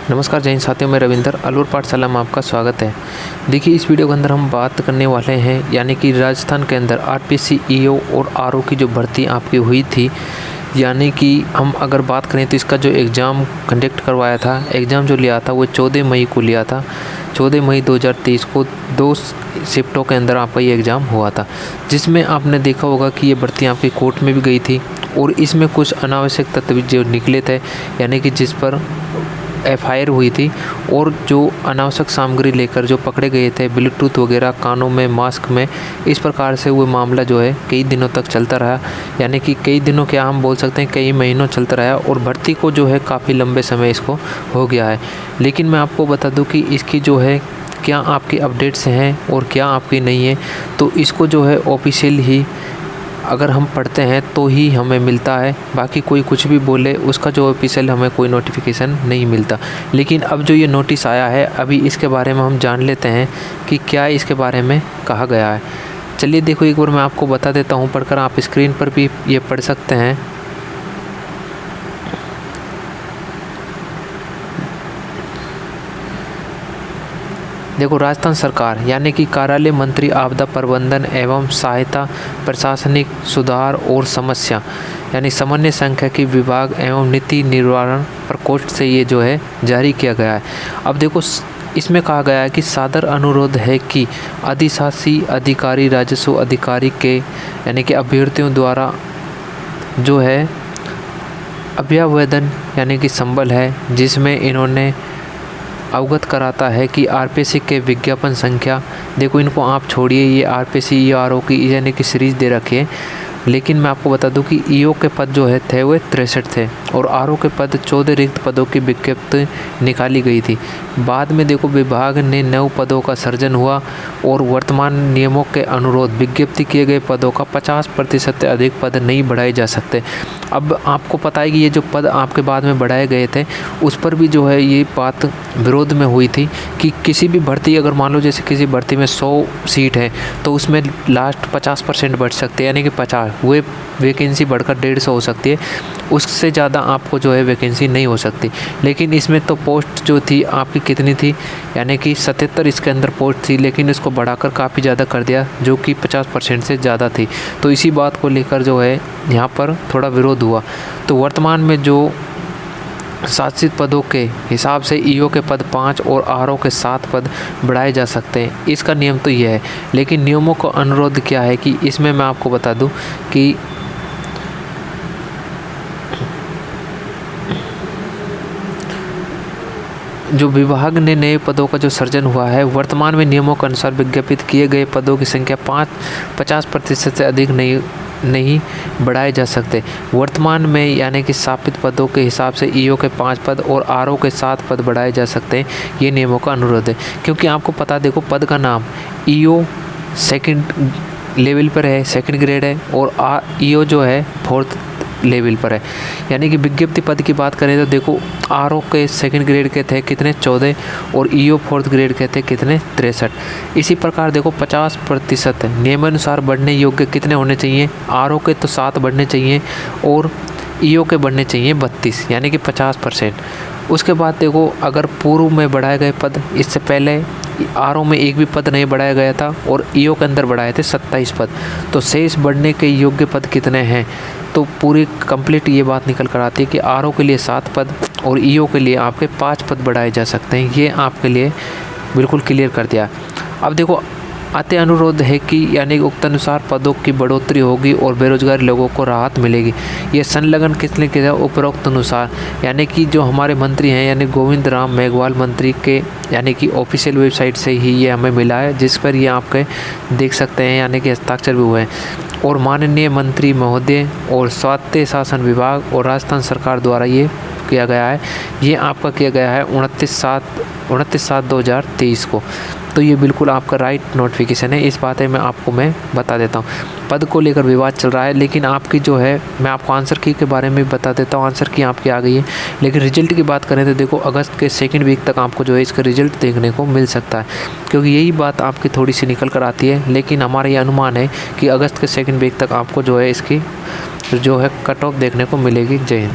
नमस्कार जय हिंद साथियों, मैं रविंदर अलवर पाठशाला में आपका स्वागत है। देखिए, इस वीडियो के अंदर हम बात करने वाले हैं यानी कि राजस्थान के अंदर आरपीसी ईओ और आरओ की जो भर्ती आपकी हुई थी, यानी कि हम अगर बात करें तो इसका जो एग्ज़ाम कंडक्ट करवाया था, एग्ज़ाम जो लिया था वो 14 मई को लिया था। 14 मई 2023 को 2 शिफ्टों के अंदर आपका ये एग्ज़ाम हुआ था, जिसमें आपने देखा होगा कि ये भर्ती आपकी कोर्ट में भी गई थी और इसमें कुछ अनावश्यक तत्व जो निकले थे, यानी कि जिस पर एफआईआर हुई थी और जो अनावश्यक सामग्री लेकर जो पकड़े गए थे, ब्लूटूथ वगैरह कानों में, मास्क में, इस प्रकार से वो मामला जो है कई दिनों तक चलता रहा। यानी कि कई दिनों क्या हम बोल सकते हैं, कई महीनों चलता रहा और भर्ती को जो है काफ़ी लंबे समय इसको हो गया है। लेकिन मैं आपको बता दूं कि इसकी जो है क्या आपकी अपडेट्स हैं और क्या आपकी नहीं है, तो इसको जो है ऑफिशियल ही अगर हम पढ़ते हैं तो ही हमें मिलता है। बाकी कोई कुछ भी बोले, उसका जो ऑफिशियल हमें कोई नोटिफिकेशन नहीं मिलता। लेकिन अब जो ये नोटिस आया है, अभी इसके बारे में हम जान लेते हैं कि क्या इसके बारे में कहा गया है। चलिए देखो, एक बार मैं आपको बता देता हूँ पढ़कर, आप स्क्रीन पर भी ये पढ़ सकते हैं। देखो, राजस्थान सरकार यानी कि कार्यालय मंत्री आपदा प्रबंधन एवं सहायता, प्रशासनिक सुधार और समस्या यानी समन्वय सांख्यिकी विभाग एवं नीति निर्धारण प्रकोष्ठ से ये जो है जारी किया गया है। अब देखो, इसमें कहा गया है कि सादर अनुरोध है कि अधिशासी अधिकारी राजस्व अधिकारी के यानी कि अभ्यर्थियों द्वारा जो है अभ्यावेदन यानी कि संबल है, जिसमें इन्होंने अवगत कराता है कि आरपीसी के विज्ञापन संख्या, देखो इनको आप छोड़िए, ये आरपीसी ईआरओ की यानी कि सीरीज़ दे रखी है। लेकिन मैं आपको बता दूं कि ईओ के पद जो है थे वो 63 थे और आरओ के पद 14 रिक्त पदों की विज्ञप्ति निकाली गई थी। बाद में देखो, विभाग ने 9 पदों का सृजन हुआ और वर्तमान नियमों के अनुरोध विज्ञप्ति किए गए पदों का 50% से अधिक पद नहीं बढ़ाए जा सकते। अब आपको पता है कि ये जो पद आपके बाद में बढ़ाए गए थे, उस पर भी जो है ये बात विरोध में हुई थी कि किसी भी भर्ती, अगर मान लो जैसे किसी भर्ती में 100 सीट है तो उसमें लास्ट 50% बढ़ सकते हैं, यानी कि 50 हुए वैकेंसी बढ़कर 150 हो सकती है, उससे ज़्यादा आपको जो है वैकेंसी नहीं हो सकती। लेकिन इसमें तो पोस्ट जो थी आपकी कितनी थी, यानी कि 77 इसके अंदर पोस्ट थी, लेकिन इसको बढ़ाकर काफ़ी ज़्यादा कर दिया, जो कि 50% से ज़्यादा थी। तो इसी बात को लेकर जो है यहाँ पर थोड़ा विरोध हुआ। तो वर्तमान में जो शासित पदों के हिसाब से ईओ के पद 5 और आरओ के 7 पद बढ़ाए जा सकते हैं, इसका नियम तो यह है। लेकिन नियमों का अनुरोध क्या है कि इसमें मैं आपको बता दूं कि जो विभाग ने नए पदों का जो सृजन हुआ है, वर्तमान में नियमों के अनुसार विज्ञापित किए गए पदों की संख्या 50% से अधिक नहीं बढ़ाए जा सकते। वर्तमान में यानी कि स्थापित पदों के हिसाब से ईओ के 5 पद और आरओ के 7 पद बढ़ाए जा सकते हैं, ये नियमों का अनुरोध है। क्योंकि आपको पता, देखो पद का नाम ईओ सेकंड लेवल पर है, सेकंड ग्रेड है, और ईओ जो है 4th लेवल पर है। यानी कि विज्ञप्ति पद की बात करें तो देखो, आरओ के सेकंड ग्रेड के थे कितने 14 और ईओ 4th ग्रेड के थे कितने 63। इसी प्रकार देखो 50% नियमानुसार बढ़ने योग्य कितने होने चाहिए, आरओ के तो 7 बढ़ने चाहिए और ईओ के बढ़ने चाहिए 32, यानी कि 50%। उसके बाद देखो, अगर पूर्व में बढ़ाए गए पद, इससे पहले आरओ में एक भी पद नहीं बढ़ाया गया था और ईओ के अंदर बढ़ाए थे 27 पद, तो शेष बढ़ने के योग्य पद कितने हैं, तो पूरी कंप्लीट ये बात निकल कर आती है कि आरओ के लिए 7 पद और ईओ के लिए आपके 5 पद बढ़ाए जा सकते हैं। ये आपके लिए बिल्कुल क्लियर कर दिया। अब देखो, अतः अनुरोध है कि यानी उक्त अनुसार पदों की बढ़ोतरी होगी और बेरोजगार लोगों को राहत मिलेगी। ये संलग्न किसने किया, उपरोक्त अनुसार, यानी कि जो हमारे मंत्री हैं यानी गोविंद राम मेघवाल मंत्री के यानी कि ऑफिशियल वेबसाइट से ही ये हमें मिला है, जिस पर ये आपके देख सकते हैं, यानी कि हस्ताक्षर भी हुए हैं। और माननीय मंत्री महोदय और स्वायत्त शासन विभाग और राजस्थान सरकार द्वारा ये किया गया है। ये आपका किया गया है 29/7/2023 को। तो ये बिल्कुल आपका राइट नोटिफिकेशन है। इस बात है मैं बता देता हूँ। पद को लेकर विवाद चल रहा है, लेकिन आपकी जो है मैं आपको आंसर की के बारे में बता देता हूँ। आंसर की आपकी आ गई है, लेकिन रिजल्ट की बात करें तो देखो अगस्त के 2nd वीक तक आपको जो है इसका रिजल्ट देखने को मिल सकता है, क्योंकि यही बात आपकी थोड़ी सी निकल कर आती है। लेकिन हमारा ये अनुमान है कि अगस्त के 2nd वीक तक आपको जो है इसकी जो है कट ऑफ देखने को मिलेगी। जय हिंद।